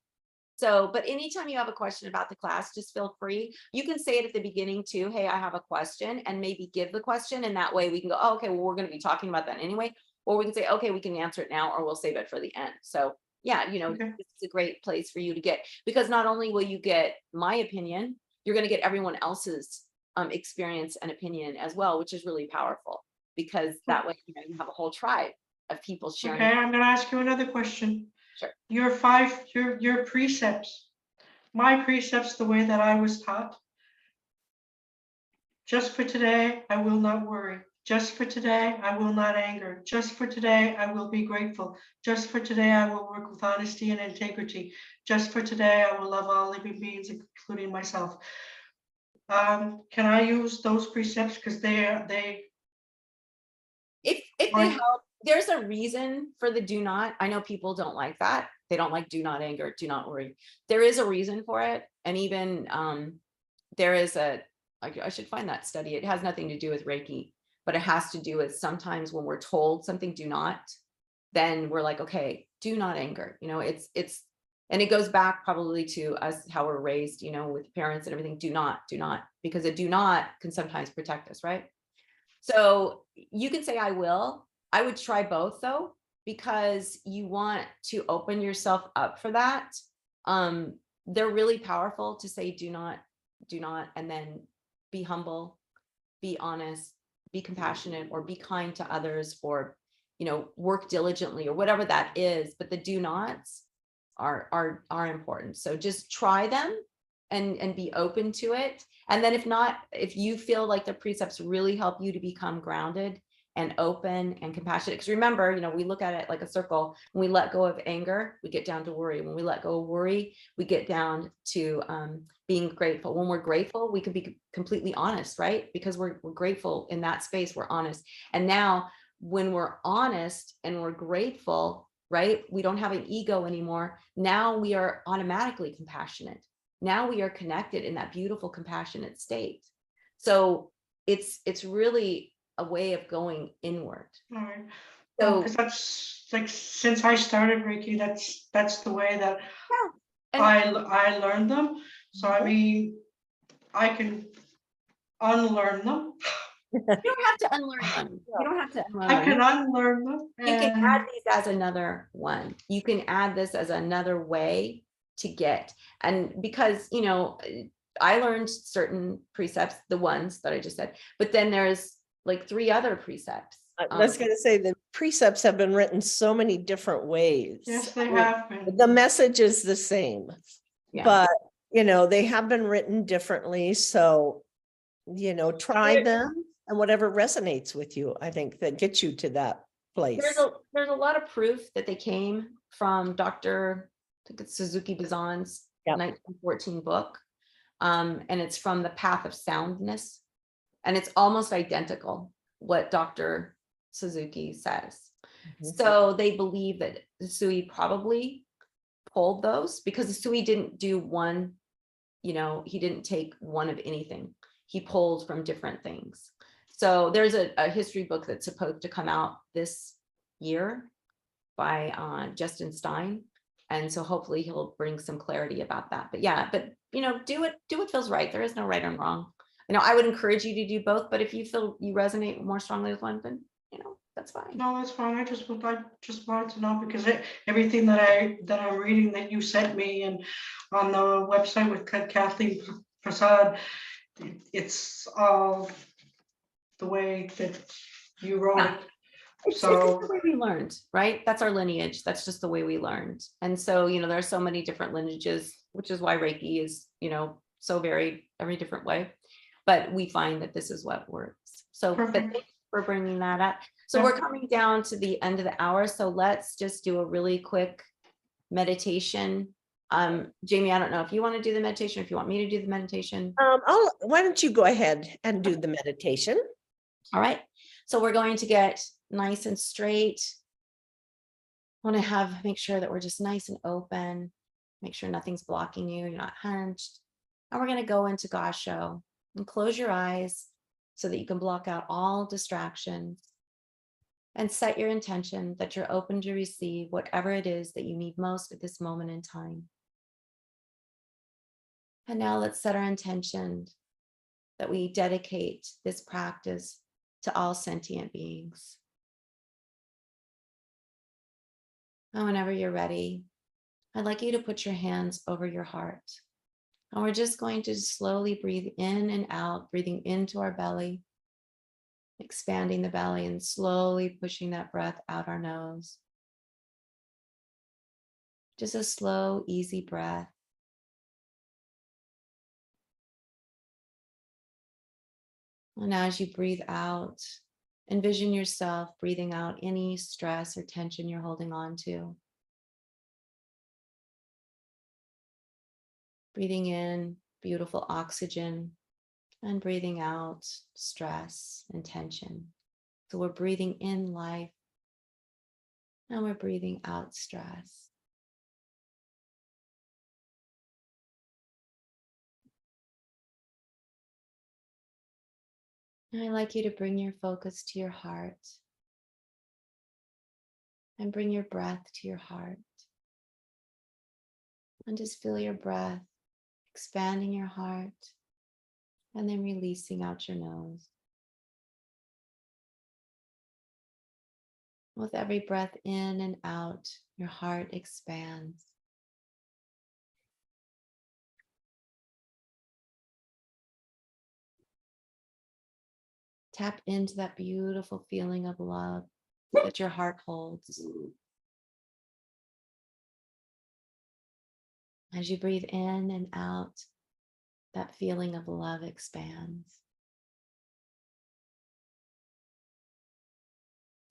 So, but anytime you have a question about the class, just feel free. You can say it at the beginning too. Hey, I have a question, and maybe give the question, and that way we can go, oh, okay, well, we're going to be talking about that anyway. Or we can say, okay, we can answer it now, or we'll save it for the end. So yeah, you know, it's a great place for you to get, because not only will you get my opinion, you're going to get everyone else's experience and opinion as well, which is really powerful, because that way, you know, you have a whole tribe of people sharing. Okay, I'm gonna ask you another question. Sure. Your precepts, my precepts, the way that I was taught. Just for today, I will not worry. Just for today, I will not anger. Just for today, I will be grateful. Just for today, I will work with honesty and integrity. Just for today, I will love all living beings, including myself. Can I use those precepts? Because if they help, there's a reason for the do not. I know people don't like that. They don't like do not anger, do not worry. There is a reason for it. And even there is I should find that study. It has nothing to do with Reiki, but it has to do with sometimes when we're told something do not, then we're like, okay, do not anger. You know, it's and it goes back probably to us, how we're raised, you know, with parents and everything. Do not, because a do not can sometimes protect us, right? So you can say I will. I would try both though, because you want to open yourself up for that. They're really powerful to say do not, and then be humble, be honest, be compassionate, or be kind to others, or, you know, work diligently, or whatever that is. But the do nots are important. So just try them and be open to it. And then if not, if you feel like the precepts really help you to become grounded, and open and compassionate. Because remember, we look at it like a circle. When we let go of anger, we get down to worry. When we let go of worry, we get down to being grateful. When we're grateful, we can be completely honest, right? Because we're grateful in that space, we're honest. And now when we're honest and we're grateful, right? We don't have an ego anymore. Now we are automatically compassionate. Now we are connected in that beautiful, compassionate state. So it's really a way of going inward. All right. So Because that's like, since I started Reiki, that's the way that and I learned them. So I mean, I can unlearn them. you don't have to unlearn them. You don't have to unlearn I them. can unlearn them. You can and- add these as another one. You can add this as another way to get. And because, I learned certain precepts, the ones that I just said, but then there's like 3 other precepts. I was going to say the precepts have been written so many different ways. Yes, they have been. The message is the same, Yeah. but they have been written differently. So, try them and whatever resonates with you, I think that gets you to that place. There's a lot of proof that they came from Dr. I think it's Suzuki Bazan's 1914 book. And it's from the Path of Soundness. And it's almost identical what Dr. Suzuki says. So they believe that Sui probably pulled those because Sui didn't do one, he didn't take one of anything. He pulled from different things. So there's a history book that's supposed to come out this year by Justin Stein. And so hopefully he'll bring some clarity about that. But yeah, do what feels right. There is no right and wrong. I would encourage you to do both, but if you feel you resonate more strongly with one, then that's fine. No, that's fine. I just wanted to know because everything that I'm reading that you sent me and on the website with Kathleen Prasad, it's all the way that you wrote it. It's the way we learned, right? That's our lineage. That's just the way we learned. And so, there are so many different lineages, which is why Reiki is, so varied every different way. But we find that this is what works. So, but thank you for bringing that up. So we're coming down to the end of the hour. So let's just do a really quick meditation. Jamie, I don't know if you want to do the meditation, or if you want me to do the meditation. Why don't you go ahead and do the meditation? All right. So we're going to get nice and straight. Want to make sure that we're just nice and open. Make sure nothing's blocking you. You're not hunched. And we're going to go into Gasho and close your eyes so that you can block out all distractions and set your intention that you're open to receive whatever it is that you need most at this moment in time. And now let's set our intention that we dedicate this practice to all sentient beings. And whenever you're ready, I'd like you to put your hands over your heart. And we're just going to slowly breathe in and out, breathing into our belly, expanding the belly and slowly pushing that breath out our nose. Just a slow, easy breath. And as you breathe out, envision yourself breathing out any stress or tension you're holding on to. Breathing in beautiful oxygen and breathing out stress and tension. So we're breathing in life and we're breathing out stress. And I'd like you to bring your focus to your heart and bring your breath to your heart. And just feel your breath expanding your heart and then releasing out your nose. With every breath in and out, your heart expands. Tap into that beautiful feeling of love that your heart holds. As you breathe in and out, that feeling of love expands.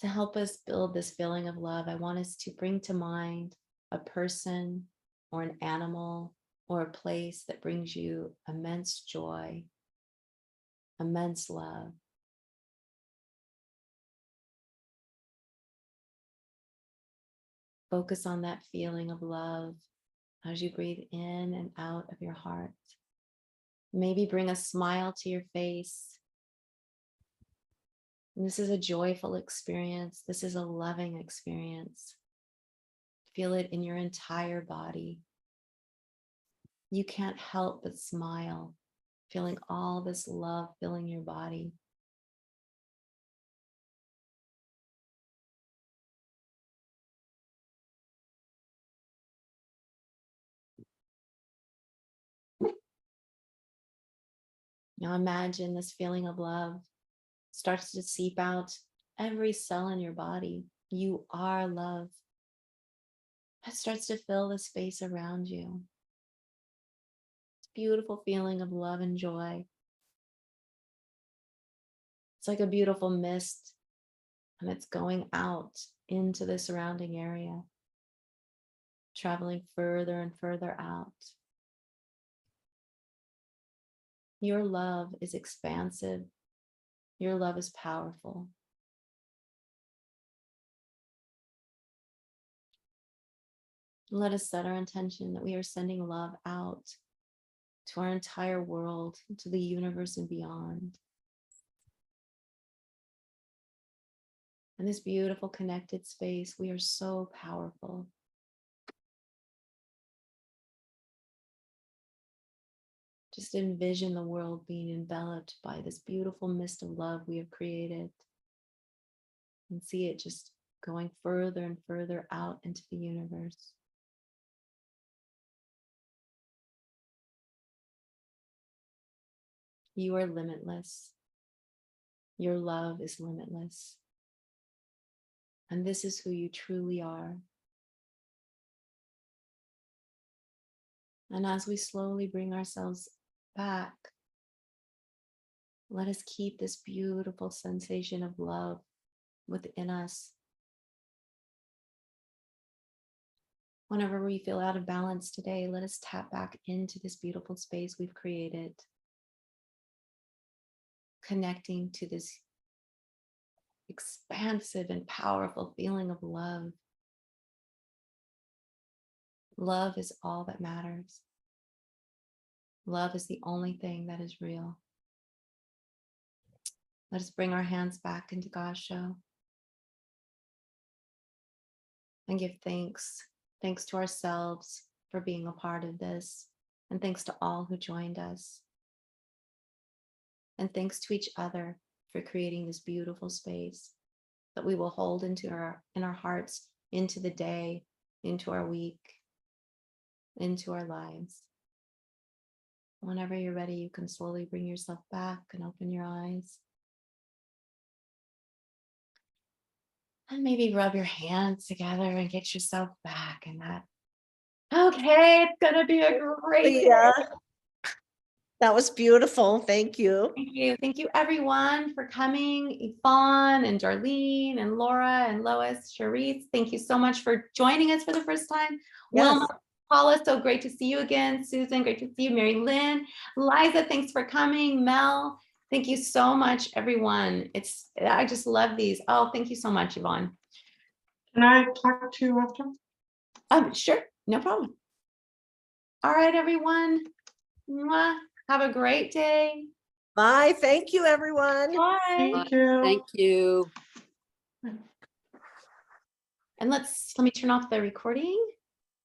To help us build this feeling of love, I want us to bring to mind a person or an animal or a place that brings you immense joy, immense love. Focus on that feeling of love as you breathe in and out of your heart. Maybe bring a smile to your face. And this is a joyful experience. This is a loving experience. Feel it in your entire body. You can't help but smile, feeling all this love filling your body. Now imagine this feeling of love starts to seep out every cell in your body. You are love. It starts to fill the space around you. It's a beautiful feeling of love and joy. It's like a beautiful mist, and it's going out into the surrounding area, traveling further and further out. Your love is expansive. Your love is powerful. Let us set our intention that we are sending love out to our entire world, to the universe and beyond. In this beautiful connected space, we are so powerful. Just envision the world being enveloped by this beautiful mist of love we have created, and see it just going further and further out into the universe. You are limitless. Your love is limitless. And this is who you truly are. And as we slowly bring ourselves back, let us keep this beautiful sensation of love within us. Whenever we feel out of balance today, let us tap back into this beautiful space we've created, connecting to this expansive and powerful feeling of love. Love is all that matters. Love is the only thing that is real. Let us bring our hands back into God's show and give thanks. Thanks to ourselves for being a part of this, and thanks to all who joined us. And thanks to each other for creating this beautiful space that we will hold in our hearts, into the day, into our week, into our lives. Whenever you're ready, you can slowly bring yourself back and open your eyes. And maybe rub your hands together and get yourself back in that. Okay, it's gonna be a great day. Yeah. That was beautiful. Thank you. Thank you. Thank you everyone for coming. Yvonne and Darlene and Laura and Lois, Charisse, thank you so much for joining us for the first time. Yes. Wilma, Paula, so great to see you again. Susan, great to see you. Mary Lynn, Liza, thanks for coming. Mel, thank you so much, everyone. I just love these. Oh, thank you so much, Yvonne. Can I talk to you after? Sure, no problem. All right, everyone. Mwah. Have a great day. Bye. Thank you, everyone. Bye. Thank you. Thank you. And let me turn off the recording.